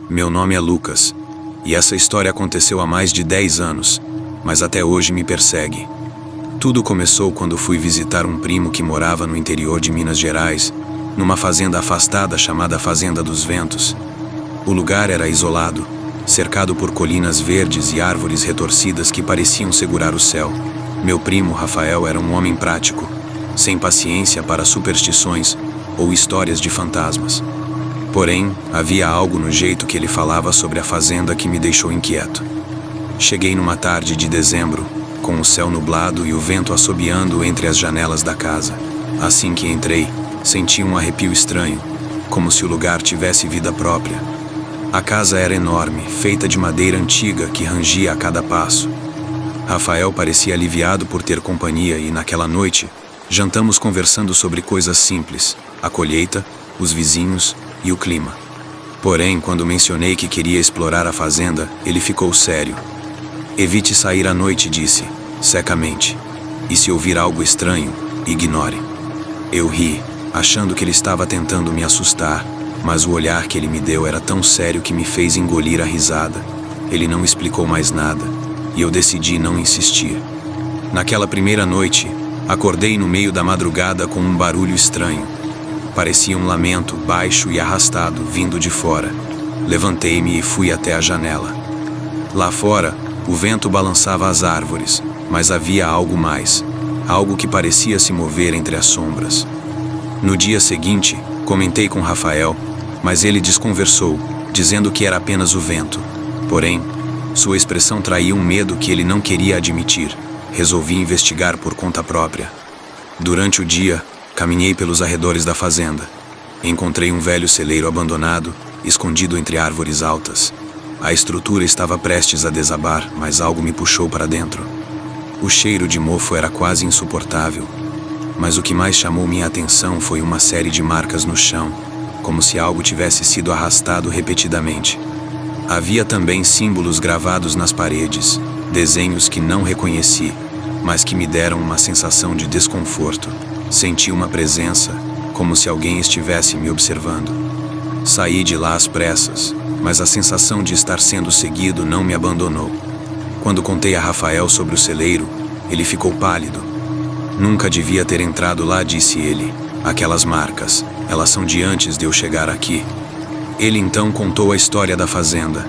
Meu nome é Lucas, e essa história aconteceu há mais de 10 anos, mas até hoje me persegue. Tudo começou quando fui visitar um primo que morava no interior de Minas Gerais, numa fazenda afastada chamada Fazenda dos Ventos. O lugar era isolado, cercado por colinas verdes e árvores retorcidas que pareciam segurar o céu. Meu primo, Rafael, era um homem prático, sem paciência para superstições ou histórias de fantasmas. Porém, havia algo no jeito que ele falava sobre a fazenda que me deixou inquieto. Cheguei numa tarde de dezembro, com o céu nublado e o vento assobiando entre as janelas da casa. Assim que entrei, senti um arrepio estranho, como se o lugar tivesse vida própria. A casa era enorme, feita de madeira antiga que rangia a cada passo. Rafael parecia aliviado por ter companhia e, naquela noite, jantamos conversando sobre coisas simples: a colheita, os vizinhos e o clima. Porém, quando mencionei que queria explorar a fazenda, ele ficou sério. Evite sair à noite, disse, secamente. E se ouvir algo estranho, ignore. Eu ri, achando que ele estava tentando me assustar, mas o olhar que ele me deu era tão sério que me fez engolir a risada. Ele não explicou mais nada, e eu decidi não insistir. Naquela primeira noite, acordei no meio da madrugada com um barulho estranho. Parecia um lamento baixo e arrastado vindo de fora. Levantei-me e fui até a janela. Lá fora, o vento balançava as árvores, mas havia algo mais, algo que parecia se mover entre as sombras. No dia seguinte, comentei com Rafael, mas ele desconversou, dizendo que era apenas o vento. Porém, sua expressão traía um medo que ele não queria admitir. Resolvi investigar por conta própria. Durante o dia, caminhei pelos arredores da fazenda. Encontrei um velho celeiro abandonado, escondido entre árvores altas. A estrutura estava prestes a desabar, mas algo me puxou para dentro. O cheiro de mofo era quase insuportável. Mas o que mais chamou minha atenção foi uma série de marcas no chão, como se algo tivesse sido arrastado repetidamente. Havia também símbolos gravados nas paredes, desenhos que não reconheci, mas que me deram uma sensação de desconforto. Senti uma presença, como se alguém estivesse me observando. Saí de lá às pressas, mas a sensação de estar sendo seguido não me abandonou. Quando contei a Rafael sobre o celeiro, ele ficou pálido. Nunca devia ter entrado lá, disse ele. Aquelas marcas, elas são de antes de eu chegar aqui. Ele então contou a história da fazenda.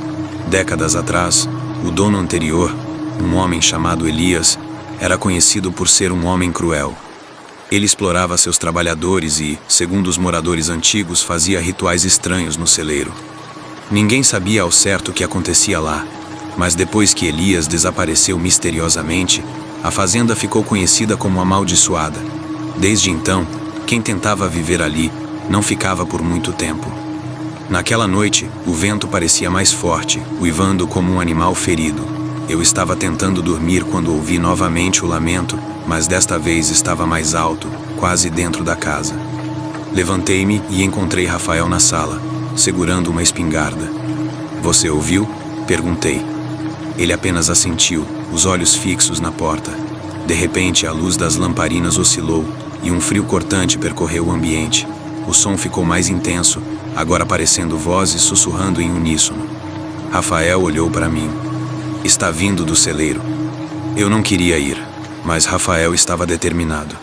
Décadas atrás, o dono anterior, um homem chamado Elias, era conhecido por ser um homem cruel. Ele explorava seus trabalhadores e, segundo os moradores antigos, fazia rituais estranhos no celeiro. Ninguém sabia ao certo o que acontecia lá, mas depois que Elias desapareceu misteriosamente, a fazenda ficou conhecida como amaldiçoada. Desde então, quem tentava viver ali não ficava por muito tempo. Naquela noite, o vento parecia mais forte, uivando como um animal ferido. Eu estava tentando dormir quando ouvi novamente o lamento, mas desta vez estava mais alto, quase dentro da casa. Levantei-me e encontrei Rafael na sala, segurando uma espingarda. Você ouviu? Perguntei. Ele apenas assentiu, os olhos fixos na porta. De repente, a luz das lamparinas oscilou e um frio cortante percorreu o ambiente. O som ficou mais intenso, agora parecendo vozes sussurrando em uníssono. Rafael olhou para mim. Está vindo do celeiro. Eu não queria ir, mas Rafael estava determinado.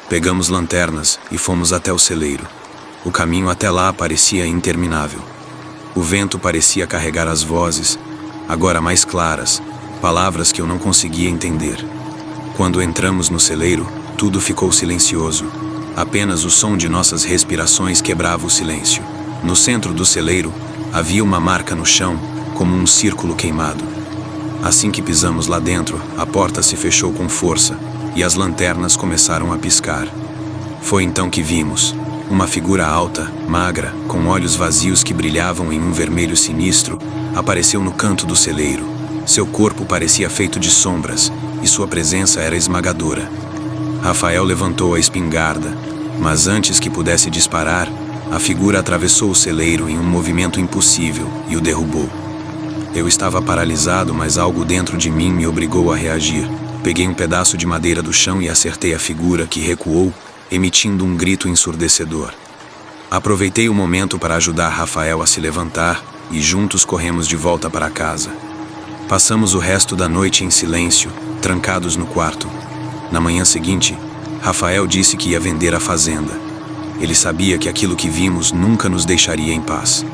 Pegamos lanternas e fomos até o celeiro. O caminho até lá parecia interminável. O vento parecia carregar as vozes, agora mais claras, palavras que eu não conseguia entender. Quando entramos no celeiro, tudo ficou silencioso. Apenas o som de nossas respirações quebrava o silêncio. No centro do celeiro, havia uma marca no chão, como um círculo queimado. Assim que pisamos lá dentro, a porta se fechou com força e as lanternas começaram a piscar. Foi então que vimos uma figura alta, magra, com olhos vazios que brilhavam em um vermelho sinistro, apareceu no canto do celeiro. Seu corpo parecia feito de sombras e sua presença era esmagadora. Rafael levantou a espingarda, mas antes que pudesse disparar, a figura atravessou o celeiro em um movimento impossível e o derrubou. Eu estava paralisado, mas algo dentro de mim me obrigou a reagir. Peguei um pedaço de madeira do chão e acertei a figura, que recuou, emitindo um grito ensurdecedor. Aproveitei o momento para ajudar Rafael a se levantar, e juntos corremos de volta para casa. Passamos o resto da noite em silêncio, trancados no quarto. Na manhã seguinte, Rafael disse que ia vender a fazenda. Ele sabia que aquilo que vimos nunca nos deixaria em paz.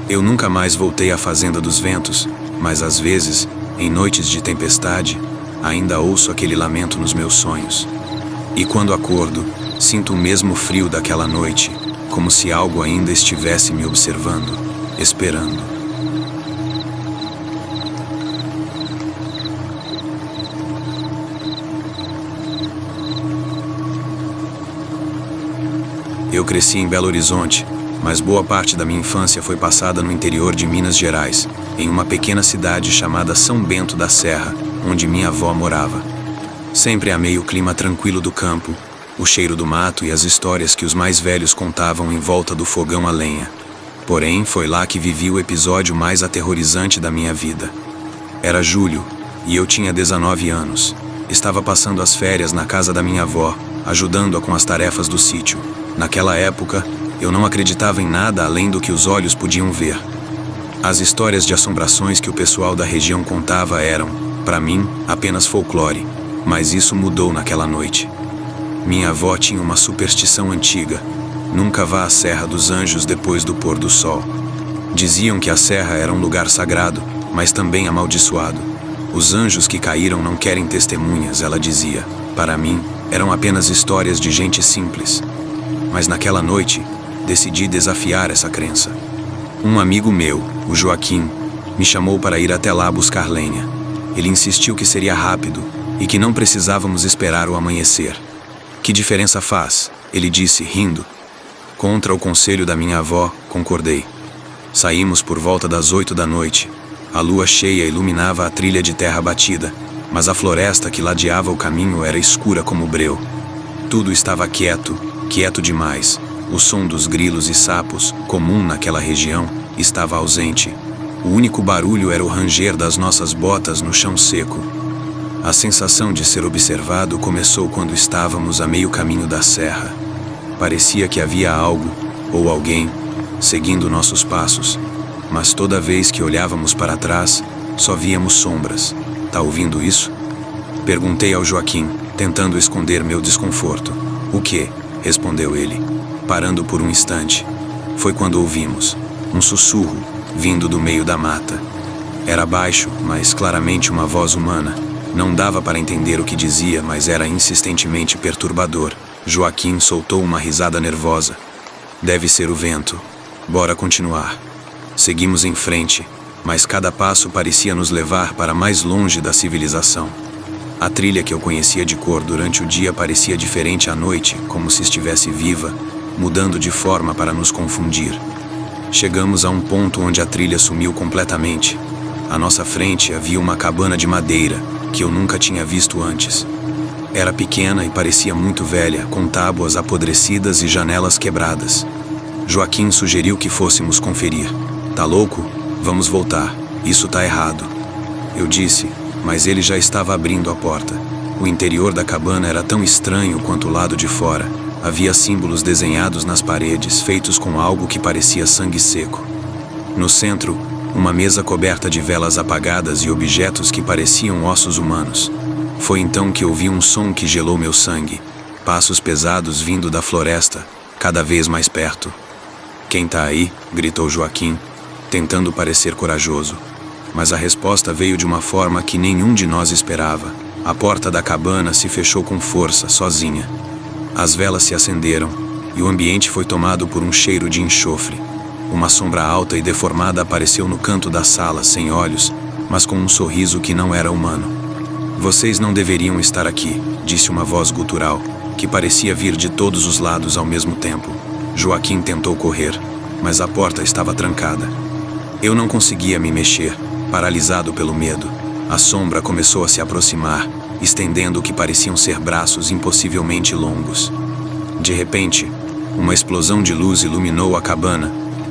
Eu nunca mais voltei à Fazenda dos Ventos, mas às vezes, em noites de tempestade, ainda ouço aquele lamento nos meus sonhos. E quando acordo, sinto o mesmo frio daquela noite, como se algo ainda estivesse me observando, esperando. Eu cresci em Belo Horizonte, mas boa parte da minha infância foi passada no interior de Minas Gerais, em uma pequena cidade chamada São Bento da Serra, onde minha avó morava. Sempre amei o clima tranquilo do campo, o cheiro do mato e as histórias que os mais velhos contavam em volta do fogão a lenha. Porém, foi lá que vivi o episódio mais aterrorizante da minha vida. Era julho, e eu tinha 19 anos. Estava passando as férias na casa da minha avó, ajudando-a com as tarefas do sítio. Naquela época, eu não acreditava em nada além do que os olhos podiam ver. As histórias de assombrações que o pessoal da região contava eram, para mim, apenas folclore, mas isso mudou naquela noite. Minha avó tinha uma superstição antiga: nunca vá à Serra dos Anjos depois do pôr do sol. Diziam que a serra era um lugar sagrado, mas também amaldiçoado. Os anjos que caíram não querem testemunhas, ela dizia. Para mim, eram apenas histórias de gente simples. Mas naquela noite, decidi desafiar essa crença. Um amigo meu, o Joaquim, me chamou para ir até lá buscar lenha. Ele insistiu que seria rápido e que não precisávamos esperar o amanhecer. Que diferença faz? Ele disse, rindo. Contra o conselho da minha avó, concordei. Saímos por volta das 8 da noite. A lua cheia iluminava a trilha de terra batida, mas a floresta que ladeava o caminho era escura como breu. Tudo estava quieto, quieto demais. O som dos grilos e sapos, comum naquela região, estava ausente. O único barulho era o ranger das nossas botas no chão seco. A sensação de ser observado começou quando estávamos a meio caminho da serra. Parecia que havia algo, ou alguém, seguindo nossos passos, mas toda vez que olhávamos para trás, só víamos sombras. Tá ouvindo isso? Perguntei ao Joaquim, tentando esconder meu desconforto. O quê? Respondeu ele, parando por um instante. Foi quando ouvimos um sussurro vindo do meio da mata. Era baixo, mas claramente uma voz humana. Não dava para entender o que dizia, mas era insistentemente perturbador. Joaquim soltou uma risada nervosa. Deve ser o vento. Bora continuar. Seguimos em frente, mas cada passo parecia nos levar para mais longe da civilização. A trilha que eu conhecia de cor durante o dia parecia diferente à noite, como se estivesse viva, mudando de forma para nos confundir. Chegamos a um ponto onde a trilha sumiu completamente. À nossa frente havia uma cabana de madeira, que eu nunca tinha visto antes. Era pequena e parecia muito velha, com tábuas apodrecidas e janelas quebradas. Joaquim sugeriu que fôssemos conferir. Tá louco? Vamos voltar. Isso tá errado. Eu disse, mas ele já estava abrindo a porta. O interior da cabana era tão estranho quanto o lado de fora. Havia símbolos desenhados nas paredes, feitos com algo que parecia sangue seco. No centro, uma mesa coberta de velas apagadas e objetos que pareciam ossos humanos. Foi então que ouvi um som que gelou meu sangue. Passos pesados vindo da floresta, cada vez mais perto. "Quem tá aí?" gritou Joaquim, tentando parecer corajoso. Mas a resposta veio de uma forma que nenhum de nós esperava. A porta da cabana se fechou com força, sozinha. As velas se acenderam, e o ambiente foi tomado por um cheiro de enxofre. Uma sombra alta e deformada apareceu no canto da sala, sem olhos, mas com um sorriso que não era humano. "Vocês não deveriam estar aqui", disse uma voz gutural, que parecia vir de todos os lados ao mesmo tempo. Joaquim tentou correr, mas a porta estava trancada. Eu não conseguia me mexer, paralisado pelo medo. A sombra começou a se aproximar, estendendo o que pareciam ser braços impossivelmente longos. De repente, uma explosão de luz iluminou a cabana,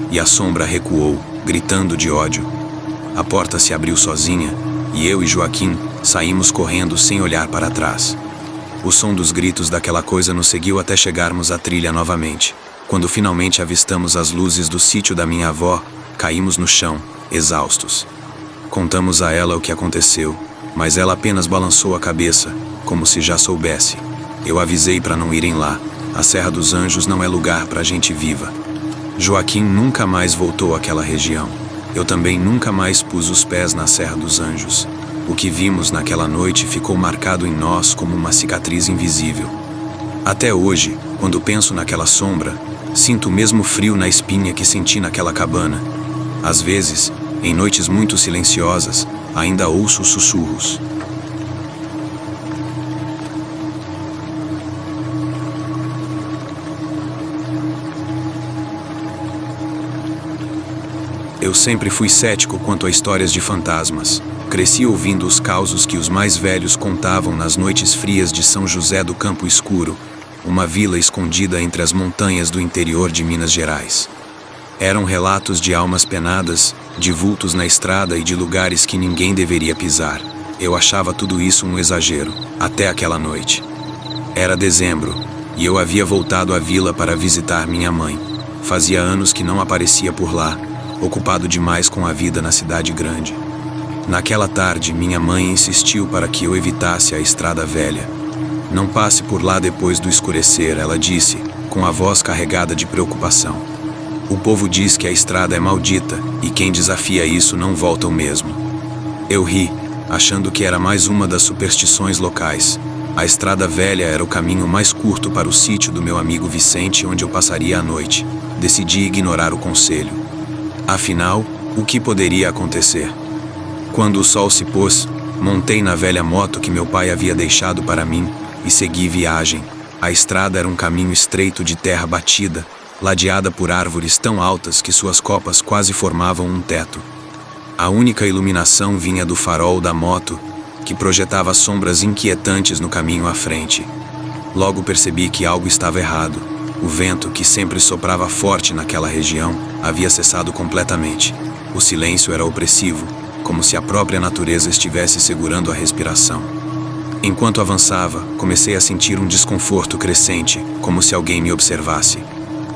e a sombra recuou, gritando de ódio. A porta se abriu sozinha, e eu e Joaquim saímos correndo sem olhar para trás. O som dos gritos daquela coisa nos seguiu até chegarmos à trilha novamente. Quando finalmente avistamos as luzes do sítio da minha avó, caímos no chão, exaustos. Contamos a ela o que aconteceu, mas ela apenas balançou a cabeça, como se já soubesse. Eu avisei para não irem lá. A Serra dos Anjos não é lugar para gente viva. Joaquim nunca mais voltou àquela região. Eu também nunca mais pus os pés na Serra dos Anjos. O que vimos naquela noite ficou marcado em nós como uma cicatriz invisível. Até hoje, quando penso naquela sombra, sinto o mesmo frio na espinha que senti naquela cabana. Às vezes, em noites muito silenciosas, ainda ouço sussurros. Eu sempre fui cético quanto a histórias de fantasmas. Cresci ouvindo os causos que os mais velhos contavam nas noites frias de São José do Campo Escuro, uma vila escondida entre as montanhas do interior de Minas Gerais. Eram relatos de almas penadas, de vultos na estrada e de lugares que ninguém deveria pisar. Eu achava tudo isso um exagero, até aquela noite. Era dezembro, e eu havia voltado à vila para visitar minha mãe. Fazia anos que não aparecia por lá, ocupado demais com a vida na cidade grande. Naquela tarde, minha mãe insistiu para que eu evitasse a estrada velha. Não passe por lá depois do escurecer, ela disse, com a voz carregada de preocupação. O povo diz que a estrada é maldita, e quem desafia isso não volta o mesmo. Eu ri, achando que era mais uma das superstições locais. A estrada velha era o caminho mais curto para o sítio do meu amigo Vicente, onde eu passaria a noite. Decidi ignorar o conselho. Afinal, o que poderia acontecer? Quando o sol se pôs, montei na velha moto que meu pai havia deixado para mim e segui viagem. A estrada era um caminho estreito de terra batida, ladeada por árvores tão altas que suas copas quase formavam um teto. A única iluminação vinha do farol da moto, que projetava sombras inquietantes no caminho à frente. Logo percebi que algo estava errado. O vento, que sempre soprava forte naquela região, havia cessado completamente. O silêncio era opressivo, como se a própria natureza estivesse segurando a respiração. Enquanto avançava, comecei a sentir um desconforto crescente, como se alguém me observasse.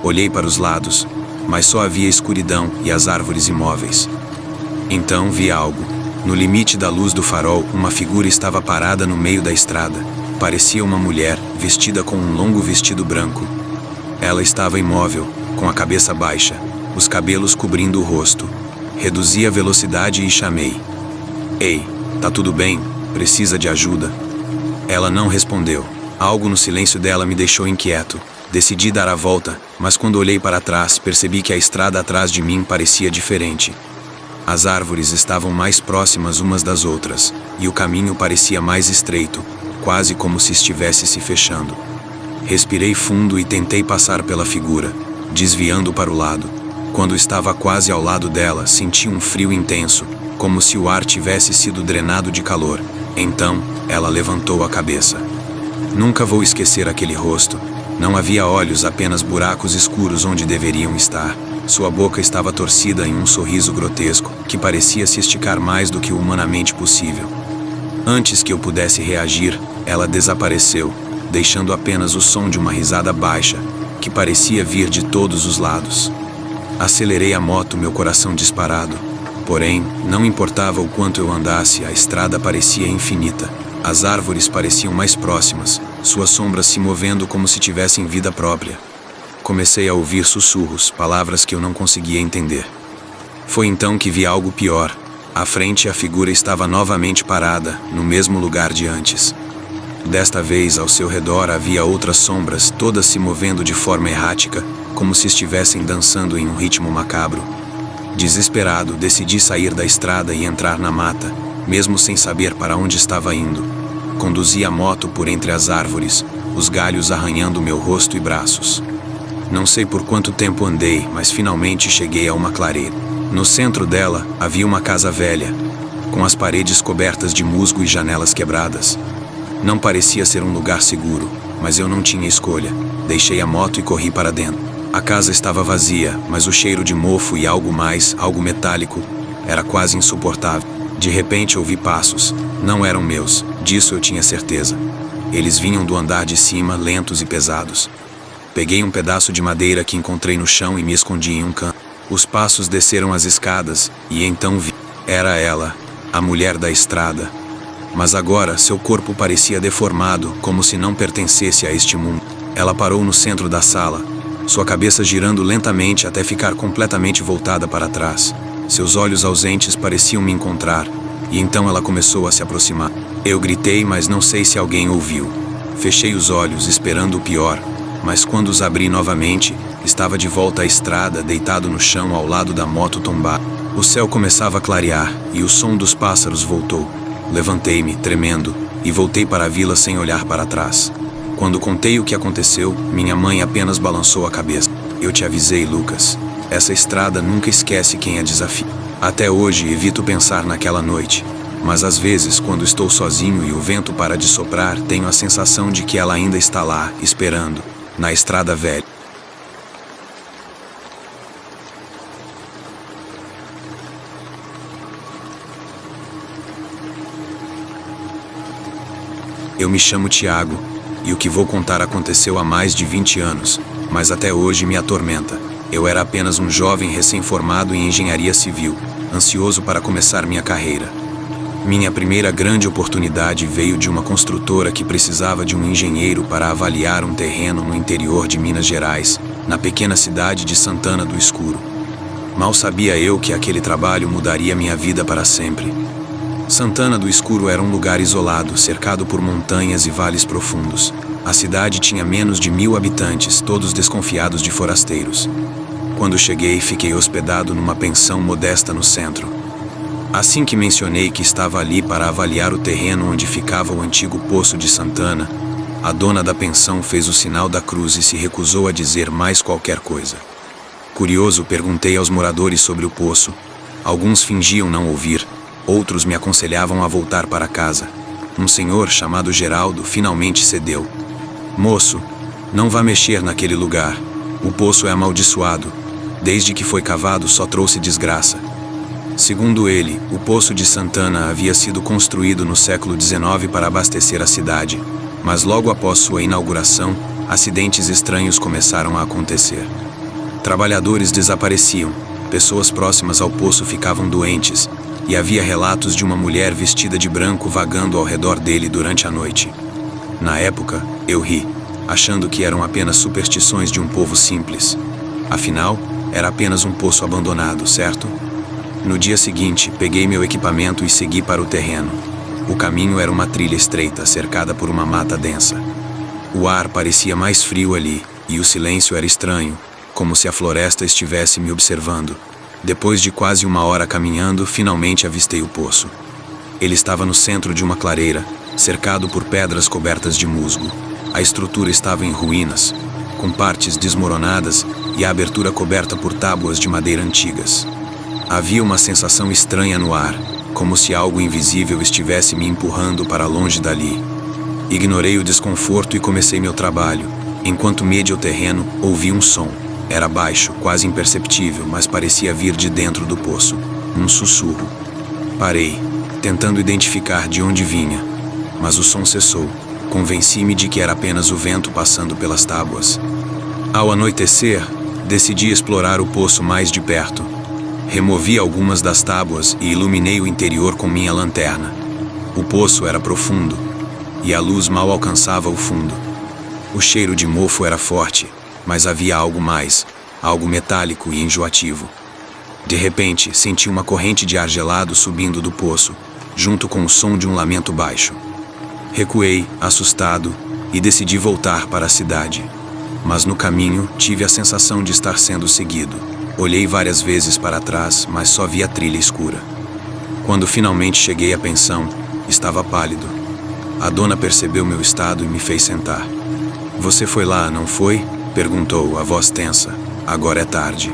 Olhei para os lados, mas só havia escuridão e as árvores imóveis. Então vi algo. No limite da luz do farol, uma figura estava parada no meio da estrada. Parecia uma mulher, vestida com um longo vestido branco. Ela estava imóvel, com a cabeça baixa, os cabelos cobrindo o rosto. Reduzi a velocidade e chamei. Ei, tá tudo bem? Precisa de ajuda? Ela não respondeu. Algo no silêncio dela me deixou inquieto. Decidi dar a volta, mas quando olhei para trás, percebi que a estrada atrás de mim parecia diferente. As árvores estavam mais próximas umas das outras, e o caminho parecia mais estreito, quase como se estivesse se fechando. Respirei fundo e tentei passar pela figura, desviando para o lado. Quando estava quase ao lado dela, senti um frio intenso, como se o ar tivesse sido drenado de calor. Então, ela levantou a cabeça. Nunca vou esquecer aquele rosto. Não havia olhos, apenas buracos escuros onde deveriam estar. Sua boca estava torcida em um sorriso grotesco, que parecia se esticar mais do que o humanamente possível. Antes que eu pudesse reagir, ela desapareceu, deixando apenas o som de uma risada baixa, que parecia vir de todos os lados. Acelerei a moto, meu coração disparado. Porém, não importava o quanto eu andasse, a estrada parecia infinita. As árvores pareciam mais próximas, suas sombras se movendo como se tivessem vida própria. Comecei a ouvir sussurros, palavras que eu não conseguia entender. Foi então que vi algo pior. À frente, a figura estava novamente parada, no mesmo lugar de antes. Desta vez, ao seu redor havia outras sombras, todas se movendo de forma errática, como se estivessem dançando em um ritmo macabro. Desesperado, decidi sair da estrada e entrar na mata, mesmo sem saber para onde estava indo. Conduzi a moto por entre as árvores, os galhos arranhando meu rosto e braços. Não sei por quanto tempo andei, mas finalmente cheguei a uma clareira. No centro dela havia uma casa velha, com as paredes cobertas de musgo e janelas quebradas. Não parecia ser um lugar seguro, mas eu não tinha escolha. Deixei a moto e corri para dentro. A casa estava vazia, mas o cheiro de mofo e algo mais, algo metálico, era quase insuportável. De repente ouvi passos. Não eram meus, disso eu tinha certeza. Eles vinham do andar de cima, lentos e pesados. Peguei um pedaço de madeira que encontrei no chão e me escondi em um canto. Os passos desceram as escadas, e então vi. Era ela, a mulher da estrada. Mas agora seu corpo parecia deformado, como se não pertencesse a este mundo. Ela parou no centro da sala, sua cabeça girando lentamente até ficar completamente voltada para trás. Seus olhos ausentes pareciam me encontrar, e então ela começou a se aproximar. Eu gritei, mas não sei se alguém ouviu. Fechei os olhos, esperando o pior, mas quando os abri novamente, estava de volta à estrada, deitado no chão ao lado da moto tombada. O céu começava a clarear, e o som dos pássaros voltou. Levantei-me, tremendo, e voltei para a vila sem olhar para trás. Quando contei o que aconteceu, minha mãe apenas balançou a cabeça. Eu te avisei, Lucas. Essa estrada nunca esquece quem a desafia. Até hoje evito pensar naquela noite, mas às vezes, quando estou sozinho e o vento para de soprar, tenho a sensação de que ela ainda está lá, esperando, na estrada velha. Eu me chamo Tiago, e o que vou contar aconteceu há mais de 20 anos, mas até hoje me atormenta. Eu era apenas um jovem recém-formado em engenharia civil, ansioso para começar minha carreira. Minha primeira grande oportunidade veio de uma construtora que precisava de um engenheiro para avaliar um terreno no interior de Minas Gerais, na pequena cidade de Santana do Escuro. Mal sabia eu que aquele trabalho mudaria minha vida para sempre. Santana do Escuro era um lugar isolado, cercado por montanhas e vales profundos. A cidade tinha menos de 1000 habitantes, todos desconfiados de forasteiros. Quando cheguei, fiquei hospedado numa pensão modesta no centro. Assim que mencionei que estava ali para avaliar o terreno onde ficava o antigo poço de Santana, a dona da pensão fez o sinal da cruz e se recusou a dizer mais qualquer coisa. Curioso, perguntei aos moradores sobre o poço. Alguns fingiam não ouvir, outros me aconselhavam a voltar para casa. Um senhor chamado Geraldo finalmente cedeu. Moço, não vá mexer naquele lugar. O poço é amaldiçoado. Desde que foi cavado, só trouxe desgraça. Segundo ele, o poço de Santana havia sido construído no século XIX para abastecer a cidade, mas logo após sua inauguração, acidentes estranhos começaram a acontecer. Trabalhadores desapareciam, pessoas próximas ao poço ficavam doentes, e havia relatos de uma mulher vestida de branco vagando ao redor dele durante a noite. Na época, eu ri, achando que eram apenas superstições de um povo simples. Afinal, era apenas um poço abandonado, certo? No dia seguinte, peguei meu equipamento e segui para o terreno. O caminho era uma trilha estreita, cercada por uma mata densa. O ar parecia mais frio ali, e o silêncio era estranho, como se a floresta estivesse me observando. Depois de quase 1 hora caminhando, finalmente avistei o poço. Ele estava no centro de uma clareira, cercado por pedras cobertas de musgo. A estrutura estava em ruínas, com partes desmoronadas e a abertura coberta por tábuas de madeira antigas. Havia uma sensação estranha no ar, como se algo invisível estivesse me empurrando para longe dali. Ignorei o desconforto e comecei meu trabalho. Enquanto media o terreno, ouvi um som. Era baixo, quase imperceptível, mas parecia vir de dentro do poço. Um sussurro. Parei, tentando identificar de onde vinha, mas o som cessou. Convenci-me de que era apenas o vento passando pelas tábuas. Ao anoitecer, decidi explorar o poço mais de perto. Removi algumas das tábuas e iluminei o interior com minha lanterna. O poço era profundo, e a luz mal alcançava o fundo. O cheiro de mofo era forte, mas havia algo mais, algo metálico e enjoativo. De repente, senti uma corrente de ar gelado subindo do poço, junto com o som de um lamento baixo. Recuei, assustado, e decidi voltar para a cidade. Mas no caminho, tive a sensação de estar sendo seguido. Olhei várias vezes para trás, mas só vi a trilha escura. Quando finalmente cheguei à pensão, estava pálido. A dona percebeu meu estado e me fez sentar. "Você foi lá, não foi?" perguntou, a voz tensa. "Agora é tarde."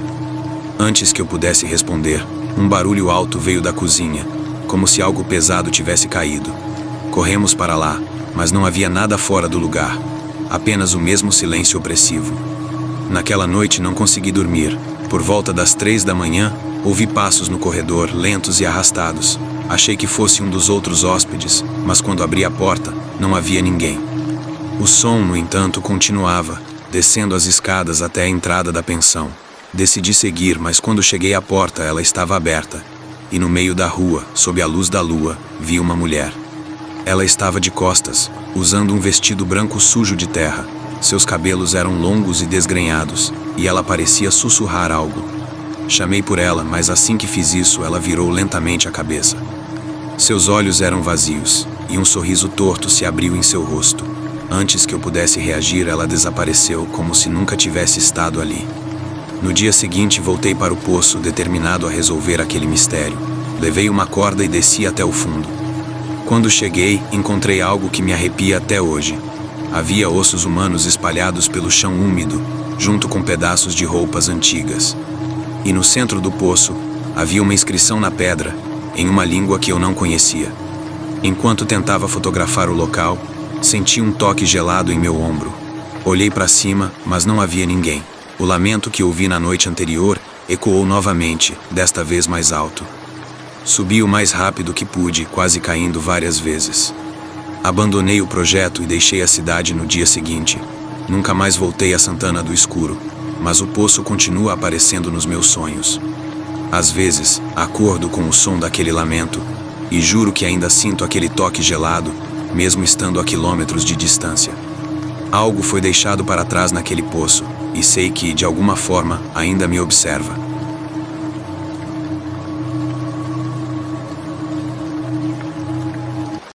Antes que eu pudesse responder, um barulho alto veio da cozinha, como se algo pesado tivesse caído. Corremos para lá, mas não havia nada fora do lugar, apenas o mesmo silêncio opressivo. Naquela noite não consegui dormir. Por volta das 3 da manhã, ouvi passos no corredor, lentos e arrastados. Achei que fosse um dos outros hóspedes, mas quando abri a porta, não havia ninguém. O som, no entanto, continuava, descendo as escadas até a entrada da pensão. Decidi seguir, mas quando cheguei à porta, ela estava aberta. E no meio da rua, sob a luz da lua, vi uma mulher. Ela estava de costas, usando um vestido branco sujo de terra. Seus cabelos eram longos e desgrenhados, e ela parecia sussurrar algo. Chamei por ela, mas assim que fiz isso, ela virou lentamente a cabeça. Seus olhos eram vazios, e um sorriso torto se abriu em seu rosto. Antes que eu pudesse reagir, ela desapareceu como se nunca tivesse estado ali. No dia seguinte, voltei para o poço, determinado a resolver aquele mistério. Levei uma corda e desci até o fundo. Quando cheguei, encontrei algo que me arrepia até hoje. Havia ossos humanos espalhados pelo chão úmido, junto com pedaços de roupas antigas. E no centro do poço, havia uma inscrição na pedra, em uma língua que eu não conhecia. Enquanto tentava fotografar o local, senti um toque gelado em meu ombro. Olhei para cima, mas não havia ninguém. O lamento que ouvi na noite anterior ecoou novamente, desta vez mais alto. Subi o mais rápido que pude, quase caindo várias vezes. Abandonei o projeto e deixei a cidade no dia seguinte. Nunca mais voltei a Santana do Escuro, mas o poço continua aparecendo nos meus sonhos. Às vezes, acordo com o som daquele lamento e juro que ainda sinto aquele toque gelado, mesmo estando a quilômetros de distância. Algo foi deixado para trás naquele poço, e sei que, de alguma forma, ainda me observa.